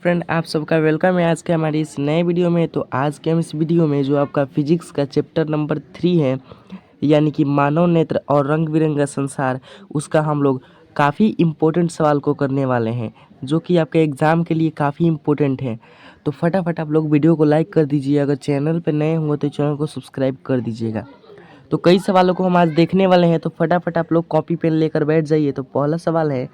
Friend, आप सबका welcome है आज के हमारी इस नए वीडियो में। तो आज के हम इस वीडियो में जो आपका फिजिक्स का चैप्टर नंबर 3 है, यानी कि मानव नेत्र और रंग बिरंगा संसार, उसका हम लोग काफ़ी इम्पोर्टेंट सवाल को करने वाले हैं, जो कि आपके एग्ज़ाम के लिए काफ़ी इम्पोर्टेंट है। तो फटाफट आप लोग वीडियो को लाइक कर दीजिए। अगर चैनल पर नए होंगे तो चैनल को सब्सक्राइब कर दीजिएगा। तो कई सवालों को हम आज देखने वाले हैं, तो फटाफट आप लोग कॉपी पेन लेकर बैठ जाइए। तो पहला सवाल है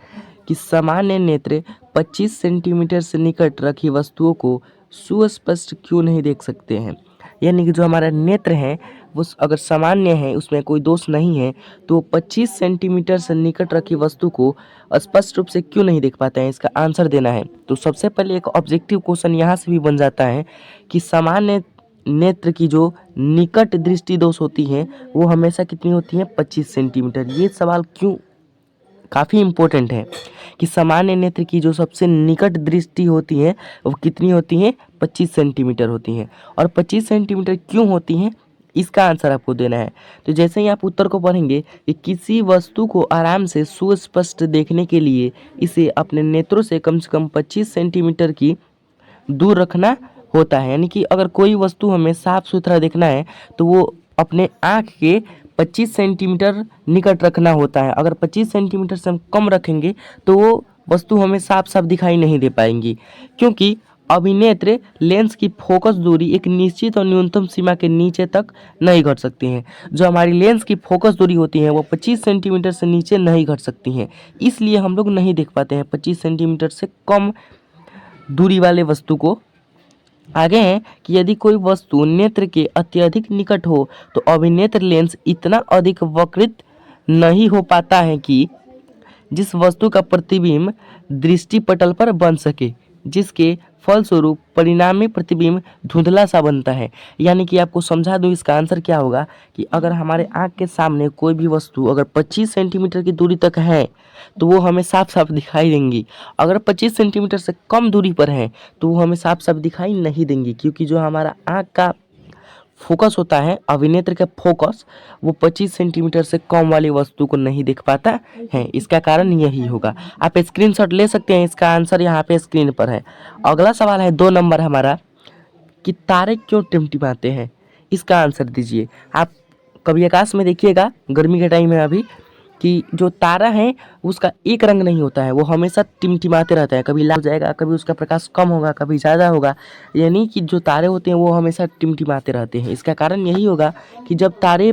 कि सामान्य नेत्र 25 सेंटीमीटर से निकट रखी वस्तुओं को सुस्पष्ट क्यों नहीं देख सकते हैं। यानी कि जो हमारा नेत्र है वो अगर सामान्य है, उसमें कोई दोष नहीं है, तो 25 सेंटीमीटर से निकट रखी वस्तु को स्पष्ट रूप से क्यों नहीं देख पाते हैं, इसका आंसर देना है। तो सबसे पहले एक ऑब्जेक्टिव क्वेश्चन यहाँ से भी बन जाता है कि सामान्य नेत्र की जो निकट दृष्टि दोष होती है वो हमेशा कितनी होती है, 25 सेंटीमीटर। ये सवाल क्यों काफ़ी इम्पोर्टेंट है कि सामान्य नेत्र की जो सबसे निकट दृष्टि होती है वो कितनी होती है, 25 सेंटीमीटर होती है। और 25 सेंटीमीटर क्यों होती हैं, इसका आंसर आपको देना है। तो जैसे ही आप उत्तर को पढ़ेंगे कि किसी वस्तु को आराम से सुस्पष्ट देखने के लिए इसे अपने नेत्रों से कम 25 सेंटीमीटर की दूर रखना होता है। यानी कि अगर कोई वस्तु हमें साफ सुथरा देखना है तो वो अपने आँख के 25 सेंटीमीटर निकट रखना होता है। अगर 25 सेंटीमीटर से हम कम रखेंगे तो वो वस्तु हमें साफ साफ दिखाई नहीं दे पाएंगी, क्योंकि अभिनेत्र लेंस की फोकस दूरी एक निश्चित और न्यूनतम सीमा के नीचे तक नहीं घट सकती हैं। जो हमारी लेंस की फोकस दूरी होती है वो 25 सेंटीमीटर से नीचे नहीं घट सकती हैं, इसलिए हम लोग नहीं देख पाते हैं 25 सेंटीमीटर से कम दूरी वाले वस्तु को। आगे है कि यदि कोई वस्तु नेत्र के अत्यधिक निकट हो तो अभिनेत्र लेंस इतना अधिक वक्रित नहीं हो पाता है कि जिस वस्तु का प्रतिबिंब दृष्टिपटल पर बन सके, जिसके फलस्वरूप परिणामी प्रतिबिंब धुंधला सा बनता है। यानी कि आपको समझा दूं, इसका आंसर क्या होगा कि अगर हमारे आँख के सामने कोई भी वस्तु अगर 25 सेंटीमीटर की दूरी तक है तो वो हमें साफ साफ दिखाई देंगी। अगर 25 सेंटीमीटर से कम दूरी पर है तो वो हमें साफ साफ दिखाई नहीं देंगी, क्योंकि जो हमारा आँख का फोकस होता है, अभिनेत्र का फोकस, वो 25 सेंटीमीटर से कम वाली वस्तु को नहीं देख पाता है। इसका कारण यही होगा। आप स्क्रीनशॉट ले सकते हैं, इसका आंसर यहाँ पे स्क्रीन पर है। अगला सवाल है 2 नंबर हमारा कि तारे क्यों टिमटिमाते हैं, इसका आंसर दीजिए। आप कभी आकाश में देखिएगा, गर्मी के टाइम है अभी, कि जो तारा है उसका एक रंग नहीं होता है, वो हमेशा टिमटिमाते रहता है। कभी लाल हो जाएगा, कभी उसका प्रकाश कम होगा, कभी ज़्यादा होगा। यानी कि जो तारे होते हैं वो हमेशा टिमटिमाते रहते हैं। इसका कारण यही होगा कि जब तारे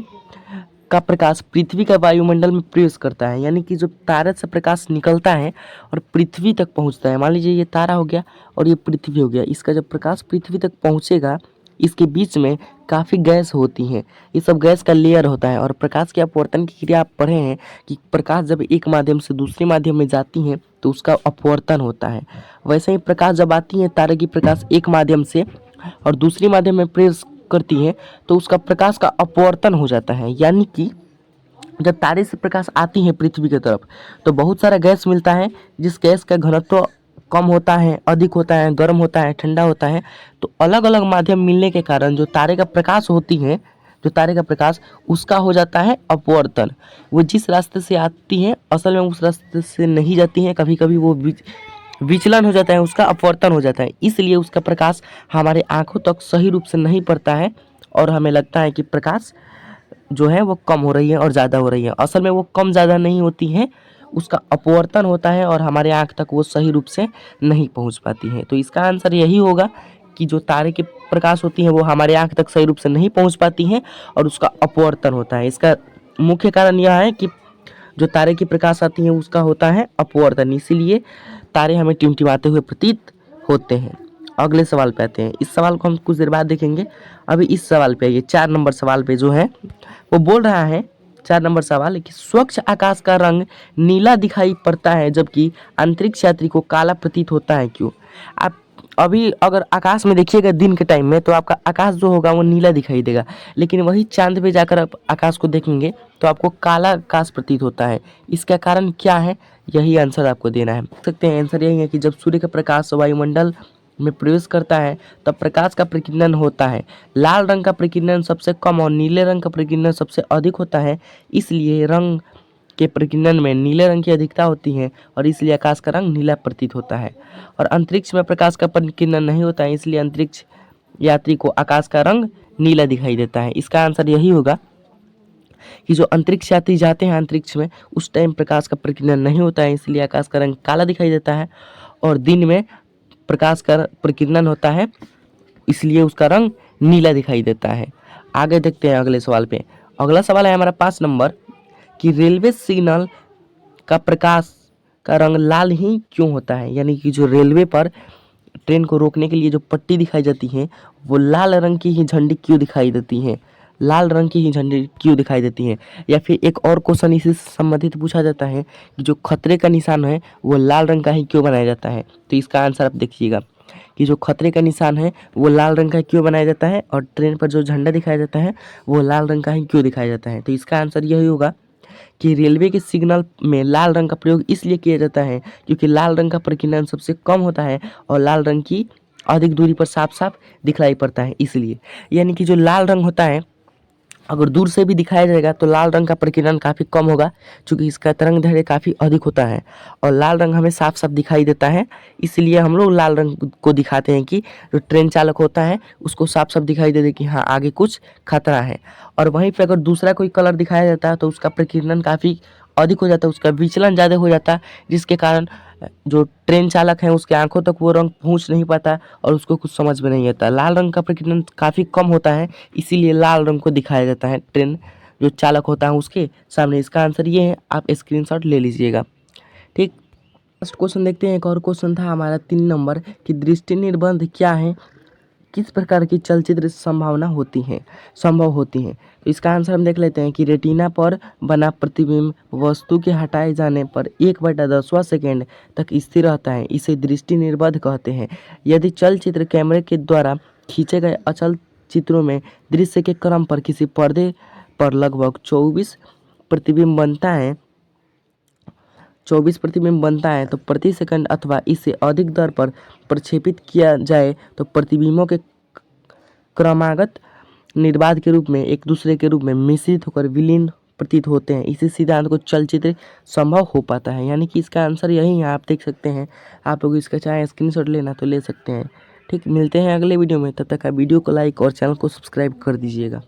का प्रकाश पृथ्वी का वायुमंडल में प्रवेश करता है, यानी कि जब तारे से प्रकाश निकलता है और पृथ्वी तक पहुंचता है, मान लीजिए ये तारा हो गया और ये पृथ्वी हो गया, इसका जब प्रकाश पृथ्वी तक पहुंचेगा, इसके बीच में काफ़ी गैस होती हैं। ये सब गैस का लेयर होता है। और प्रकाश के अपवर्तन की क्रिया आप पढ़े हैं कि प्रकाश जब एक माध्यम से दूसरे माध्यम में जाती है तो उसका अपवर्तन होता है। वैसे ही प्रकाश जब आती है, तारे की प्रकाश एक माध्यम से और दूसरी माध्यम में प्रवेश करती है तो उसका प्रकाश का अपवर्तन हो जाता है। यानी कि जब तारे से प्रकाश आती है पृथ्वी की तरफ तो बहुत सारा गैस मिलता है, जिस गैस का घनत्व कम होता है, अधिक होता है, गर्म होता है, ठंडा होता है। तो अलग अलग माध्यम मिलने के कारण जो तारे का प्रकाश होती है, जो तारे का प्रकाश, उसका हो जाता है अपवर्तन। वो जिस रास्ते से आती है असल में उस रास्ते से नहीं जाती है, कभी कभी वो विचलन हो जाता है, उसका अपवर्तन हो जाता है। इसलिए उसका प्रकाश हमारे आँखों तक सही रूप से नहीं पड़ता है और हमें लगता है कि प्रकाश जो है वो कम हो रही है और ज़्यादा हो रही है। असल में वो कम ज़्यादा नहीं होती है, उसका अपवर्तन होता है और हमारे आँख तक वो सही रूप से नहीं पहुंच पाती है। तो इसका आंसर यही होगा कि जो तारे के प्रकाश होती हैं वो हमारे आँख तक सही रूप से नहीं पहुंच पाती हैं और उसका अपवर्तन होता है। इसका मुख्य कारण यह है कि जो तारे की प्रकाश आती है उसका होता है अपवर्तन, इसीलिए तारे हमें टिमटिमाते हुए प्रतीत होते हैं। अगले सवाल पे आते हैं। इस सवाल को हम कुछ देर बाद देखेंगे। अभी इस सवाल पे, ये 4 नंबर सवाल पे जो है वो बोल रहा है, 4 नंबर सवाल है कि स्वच्छ आकाश का रंग नीला दिखाई पड़ता है जबकि अंतरिक्ष यात्री को काला प्रतीत होता है, क्यों। आप अभी अगर आकाश में देखिएगा दिन के टाइम में तो आपका आकाश जो होगा वो नीला दिखाई देगा, लेकिन वही चांद पे जाकर आप आकाश को देखेंगे तो आपको काला आकाश प्रतीत होता है। इसका कारण क्या है, यही आंसर आपको देना है। देख सकते हैं आंसर यही है कि जब सूर्य का प्रकाश वायुमंडल में प्रवेश करता है तब प्रकाश का प्रकीर्णन होता है। लाल रंग का प्रकीर्णन सबसे कम और नीले रंग का प्रकीर्णन सबसे अधिक होता है, इसलिए रंग के प्रकीर्णन में नीले रंग की अधिकता होती है और इसलिए आकाश का रंग नीला प्रतीत होता है। और अंतरिक्ष में प्रकाश का प्रकीर्णन नहीं होता है, इसलिए अंतरिक्ष यात्री को आकाश का रंग नीला दिखाई देता है। इसका आंसर यही होगा कि जो अंतरिक्ष यात्री जाते हैं अंतरिक्ष में, उस टाइम प्रकाश का प्रकीर्णन नहीं होता है, इसलिए आकाश का रंग काला दिखाई देता है। और दिन में प्रकाश का प्रकीर्णन होता है, इसलिए उसका रंग नीला दिखाई देता है। आगे देखते हैं अगले सवाल पे। अगला सवाल है हमारा 5 नंबर कि रेलवे सिग्नल का प्रकाश का रंग लाल ही क्यों होता है। यानी कि जो रेलवे पर ट्रेन को रोकने के लिए जो पट्टी दिखाई जाती है वो लाल रंग की ही झंडी क्यों दिखाई देती है, लाल रंग की ही झंडी क्यों दिखाई देती है। या फिर एक और क्वेश्चन इसी से संबंधित पूछा जाता है कि जो खतरे का निशान है वो लाल रंग का ही क्यों बनाया जाता है। तो इसका आंसर आप देखिएगा कि जो खतरे का निशान है वो लाल रंग का क्यों बनाया जाता है और ट्रेन पर जो झंडा दिखाया जाता है वो लाल रंग का ही क्यों दिखाया जाता है। तो इसका आंसर यही होगा कि रेलवे के सिग्नल में लाल रंग का प्रयोग इसलिए किया जाता है क्योंकि लाल रंग का प्रकीर्णन सबसे कम होता है और लाल रंग की अधिक दूरी पर साफ साफ दिखलाई पड़ता है इसलिए। यानी कि जो लाल रंग होता है अगर दूर से भी दिखाया जाएगा तो लाल रंग का प्रकीर्णन काफ़ी कम होगा क्योंकि इसका तरंगदैर्घ्य काफ़ी अधिक होता है और लाल रंग हमें साफ साफ दिखाई देता है। इसलिए हम लोग लाल रंग को दिखाते हैं कि जो ट्रेन चालक होता है उसको साफ साफ दिखाई दे कि हाँ आगे कुछ खतरा है। और वहीं पे अगर दूसरा कोई कलर दिखाया जाता है तो उसका प्रकीर्णन काफ़ी अधिक हो जाता है, उसका विचलन ज़्यादा हो जाता है, जिसके कारण जो ट्रेन चालक है उसके आंखों तक वो रंग पहुंच नहीं पाता और उसको कुछ समझ में नहीं आता। लाल रंग का प्रकीर्णन काफ़ी कम होता है, इसीलिए लाल रंग को दिखाया जाता है ट्रेन जो चालक होता है उसके सामने। इसका आंसर ये है, आप स्क्रीनशॉट ले लीजिएगा। ठीक, फर्स्ट क्वेश्चन देखते हैं। एक और क्वेश्चन था हमारा 3 नंबर कि दृष्टि निर्बंध क्या है, किस प्रकार की चलचित्र संभव होती हैं। तो इसका आंसर हम देख लेते हैं कि रेटिना पर बना प्रतिबिंब वस्तु के हटाए जाने पर 1/10वां सेकेंड तक स्थिर रहता है, इसे दृष्टि निर्बंध कहते हैं। यदि चलचित्र कैमरे के द्वारा खींचे गए अचल चित्रों में दृश्य के क्रम पर किसी पर्दे पर लगभग 24 प्रतिबिंब बनता है तो प्रति सेकंड अथवा इससे अधिक दर पर प्रक्षेपित किया जाए तो प्रतिबिंबों के क्रमागत निर्बाध के रूप में एक दूसरे के रूप में मिश्रित होकर विलीन प्रतीत होते हैं। इसी सिद्धांत को चलचित्र संभव हो पाता है। यानी कि इसका आंसर यही है, आप देख सकते हैं। आप लोग इसका चाहे स्क्रीनशॉट लेना तो ले सकते हैं। ठीक, मिलते हैं अगले वीडियो में, तब तक आप वीडियो को लाइक और चैनल को सब्सक्राइब कर दीजिएगा।